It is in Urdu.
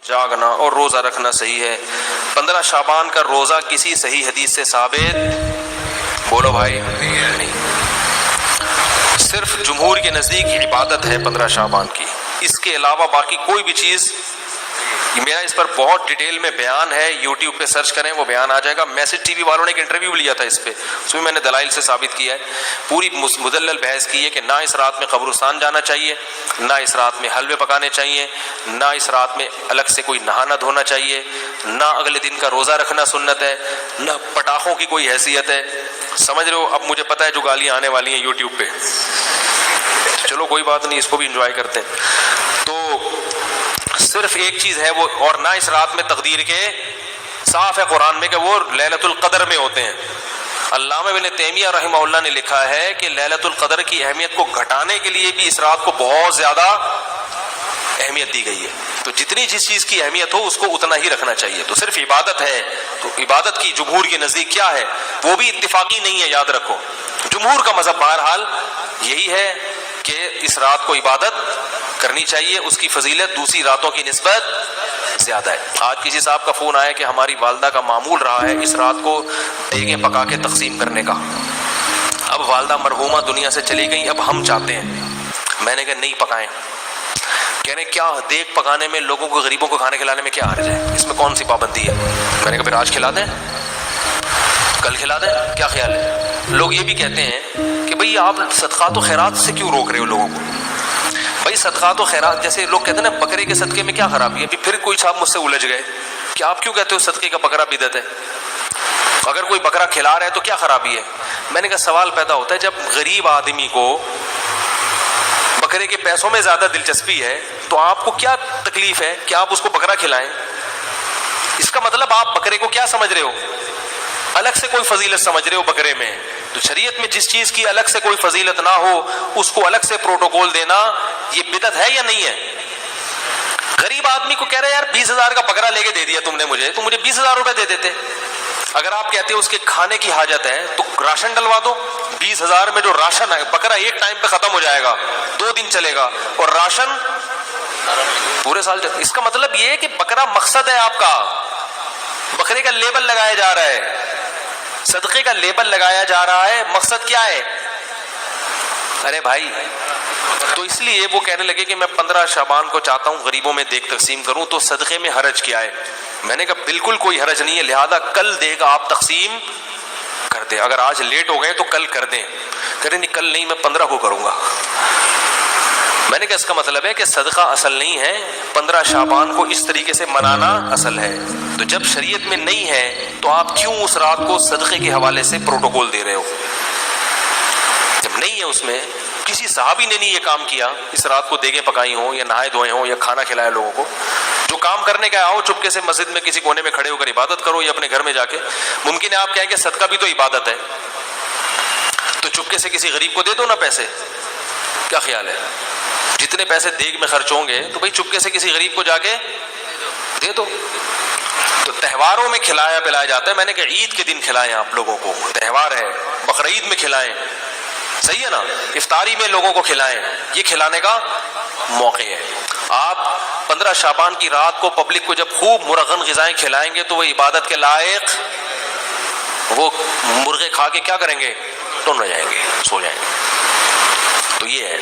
جاگنا اور روزہ رکھنا صحیح ہے. 15 شعبان کا روزہ کسی صحیح حدیث سے ثابت بولو بھائی نہیں. صرف جمہور کے نزدیک عبادت ہے 15 شعبان کی. اس کے علاوہ باقی کوئی بھی چیز، میرا اس پر بہت ڈیٹیل میں بیان ہے، یوٹیوب پہ سرچ کریں وہ بیان آ جائے گا. میسج ٹی وی والوں نے ایک انٹرویو لیا تھا اس پہ، اس میں نے دلائل سے ثابت کیا ہے. پوری مدلل بحث کی ہے کہ نہ اس رات میں قبرستان جانا چاہیے، نہ اس رات میں حلوے پکانے چاہیے، نہ اس رات میں الگ سے کوئی نہانا دھونا چاہیے، نہ اگلے دن کا روزہ رکھنا سنت ہے، نہ پٹاخوں کی کوئی حیثیت ہے. سمجھ رہے ہو؟ اب مجھے پتہ ہے جو گالیاں آنے والی ہیں یوٹیوب پہ، چلو کوئی بات نہیں، اس کو بھی انجوائے کرتے ہیں. تو صرف ایک چیز ہے وہ، اور نہ اس رات میں تقدیر کے صاف ہے قرآن میں کہ وہ لیلۃ القدر میں ہوتے ہیں. علامہ ابن تیمیہ رحمہ اللہ نے لکھا ہے کہ لیلۃ القدر کی اہمیت کو گھٹانے کے لیے بھی اس رات کو بہت زیادہ اہمیت دی گئی ہے. تو جتنی جس چیز کی اہمیت ہو اس کو اتنا ہی رکھنا چاہیے. تو صرف عبادت ہے، تو عبادت کی جمہور کے نزدیک کیا ہے وہ بھی اتفاقی نہیں ہے، یاد رکھو. جمہور کا مذہب بہرحال یہی ہے کہ اس رات کو عبادت کرنی چاہیے، اس کی فضیلت دوسری راتوں کی نسبت زیادہ ہے. آج کسی صاحب کا فون آیا کہ ہماری والدہ کا معمول رہا ہے اس رات کو دیگیں پکا کے تقسیم کرنے کا. اب والدہ مرحومہ دنیا سے چلی گئی، اب ہم چاہتے ہیں. میں نے کہا نہیں پکائیں. کہہ رہے کیا دیگ پکانے میں لوگوں کو، غریبوں کو کھانے کھلانے میں کیا حرج ہے، اس میں کون سی پابندی ہے؟ میں نے کہا پھر آج کھلا دیں، کل کھلا دیں، کیا خیال ہے؟ لوگ یہ بھی کہتے ہیں کہ بھئی آپ صدقات و خیرات سے کیوں روک رہے ہو لوگوں کو؟ بھائی صدقات و خیرات، جیسے لوگ کہتے ہیں نا بکرے کے صدقے میں کیا خرابی ہے. ابھی پھر کوئی صاحب مجھ سے الجھ گئے کہ آپ کیوں کہتے ہو صدقے کا بکرا بدعت ہے؟ اگر کوئی بکرا کھلا رہا ہے تو کیا خرابی ہے؟ میں نے کہا سوال پیدا ہوتا ہے، جب غریب آدمی کو بکرے کے پیسوں میں زیادہ دلچسپی ہے تو آپ کو کیا تکلیف ہے کہ آپ اس کو بکرا کھلائیں؟ اس کا مطلب آپ بکرے کو کیا سمجھ رہے ہو؟ الگ سے کوئی فضیلت سمجھ رہے ہو بکرے میں. تو شریعت میں جس چیز کی الگ سے کوئی فضیلت نہ ہو اس کو الگ سے پروٹوکول دینا یہ بدعت ہے یا نہیں ہے؟ غریب آدمی کو کہہ رہے یار 20,000 کا بکرا لے کے دے دیا تم نے مجھے، تو مجھے 20,000 روپے دے دیتے. اگر آپ کہتے ہو اس کے کھانے کی حاجت ہے تو راشن ڈلوا دو. 20,000 میں جو راشن ہے، بکرا ایک ٹائم پہ ختم ہو جائے گا، 2 دن چلے گا، اور راشن پورے سال چلے. اس کا مطلب یہ ہے کہ بکرا مقصد ہے آپ کا، بکرے کا لیبل لگایا جا رہا ہے، صدقے کا لیبل لگایا جا رہا ہے. مقصد کیا ہے؟ ارے بھائی، تو اس لیے وہ کہنے لگے کہ میں 15 شعبان کو چاہتا ہوں غریبوں میں دیگ تقسیم کروں، تو صدقے میں حرج کیا ہے؟ میں نے کہا بالکل کوئی حرج نہیں ہے، لہذا کل دیگ آپ تقسیم کر دیں. اگر آج لیٹ ہو گئے تو کل کر دیں. کہہ رہے نہیں کل نہیں، میں 15 کو کروں گا. میں نے کہا اس کا مطلب ہے کہ صدقہ اصل نہیں ہے، 15 شعبان کو اس طریقے سے منانا اصل ہے. تو جب شریعت میں نہیں ہے تو آپ کیوں اس رات کو صدقے کے حوالے سے پروٹوکول دے رہے ہو؟ جب نہیں ہے اس میں، کسی صحابی نے نہیں یہ کام کیا اس رات کو دیگیں پکائی ہوں یا نہائے دھوئے ہوں یا کھانا کھلایا لوگوں کو. جو کام کرنے کا آؤ چپکے سے مسجد میں کسی کونے میں کھڑے ہو کر عبادت کرو یا اپنے گھر میں جا کے. ممکن ہے آپ کہیں کہ صدقہ بھی تو عبادت ہے، تو چپکے سے کسی غریب کو دے دو نا پیسے. کیا خیال ہے؟ جتنے پیسے دیگ میں خرچ ہوں گے تو بھائی چپکے سے کسی غریب کو جا کے دے دو. تو تہواروں میں کھلایا پلایا جاتا ہے. میں نے کہا عید کے دن کھلائیں آپ لوگوں کو، تہوار ہے، بقرعید میں کھلائیں، صحیح ہے نا، افطاری میں لوگوں کو کھلائیں، یہ کھلانے کا موقع ہے. آپ 15 شعبان کی رات کو پبلک کو جب خوب مرغن غذائیں کھلائیں گے تو وہ عبادت کے لائق، وہ مرغے کھا کے کیا کریں گے؟ ٹن ہو جائیں گے، سو جائیں گے. تو یہ ہے.